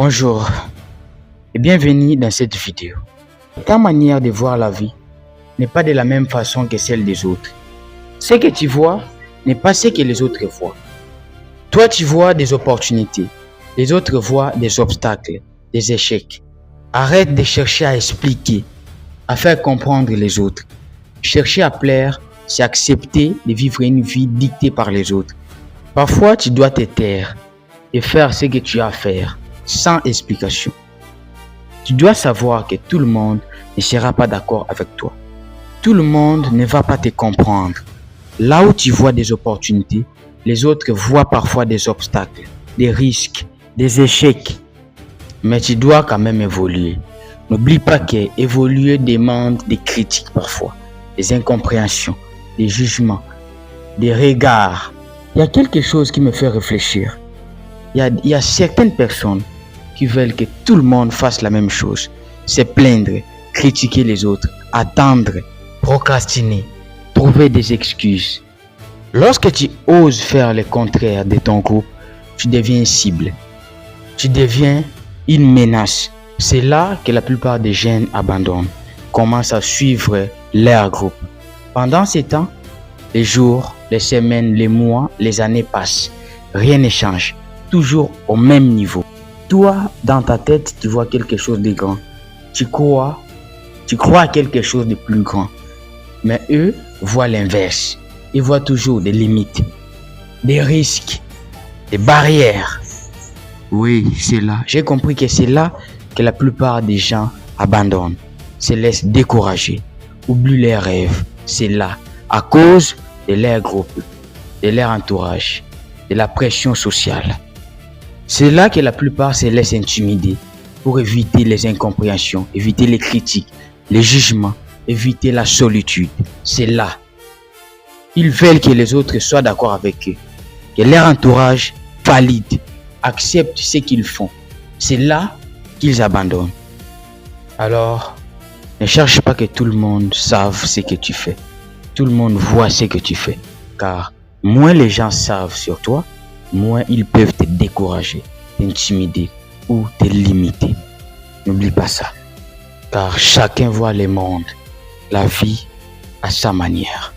Bonjour et bienvenue dans cette vidéo. Ta manière de voir la vie n'est pas de la même façon que celle des autres. Ce que tu vois n'est pas ce que les autres voient. Toi, tu vois des opportunités, les autres voient des obstacles, des échecs. Arrête de chercher à expliquer, à faire comprendre les autres. Chercher à plaire, c'est accepter de vivre une vie dictée par les autres. Parfois, tu dois te taire et faire ce que tu as à faire, sans explication. Tu dois savoir que tout le monde ne sera pas d'accord avec toi. Tout le monde ne va pas te comprendre. Là où tu vois des opportunités, les autres voient parfois des obstacles, des risques, des échecs. Mais tu dois quand même évoluer. N'oublie pas que évoluer demande des critiques parfois, des incompréhensions, des jugements, des regards. Il y a quelque chose qui me fait réfléchir. Il y a certaines personnes qui veulent que tout le monde fasse la même chose. Se plaindre, critiquer les autres, attendre, procrastiner, trouver des excuses. Lorsque tu oses faire le contraire de ton groupe, tu deviens une cible. Tu deviens une menace. C'est là que la plupart des jeunes abandonnent, commencent à suivre leur groupe. Pendant ce temps, les jours, les semaines, les mois, les années passent. Rien ne change. Toujours au même niveau. Toi, dans ta tête, tu vois quelque chose de grand. Tu crois à quelque chose de plus grand. Mais eux voient l'inverse. Ils voient toujours des limites, des risques, des barrières. Oui, c'est là. J'ai compris que c'est là que la plupart des gens abandonnent, se laissent décourager, oublient leurs rêves. C'est là, à cause de leur groupe, de leur entourage, de la pression sociale. C'est là que la plupart se laissent intimider pour éviter les incompréhensions, éviter les critiques, les jugements, éviter la solitude. C'est là. Ils veulent que les autres soient d'accord avec eux, que leur entourage valide, accepte ce qu'ils font. C'est là qu'ils abandonnent. Alors, ne cherche pas que tout le monde sache ce que tu fais. Tout le monde voit ce que tu fais. Car moins les gens savent sur toi, moins ils peuvent te décourager, t'intimider ou te limiter. N'oublie pas ça. Car chacun voit le monde, la vie à sa manière.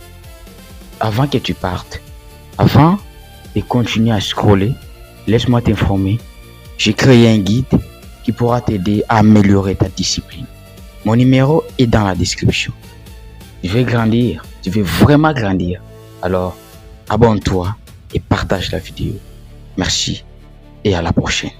Avant que tu partes, avant de continuer à scroller, laisse-moi t'informer. J'ai créé un guide qui pourra t'aider à améliorer ta discipline. Mon numéro est dans la description. Je vais grandir, tu veux vraiment grandir. Alors, abonne-toi et partage la vidéo. Merci et à la prochaine.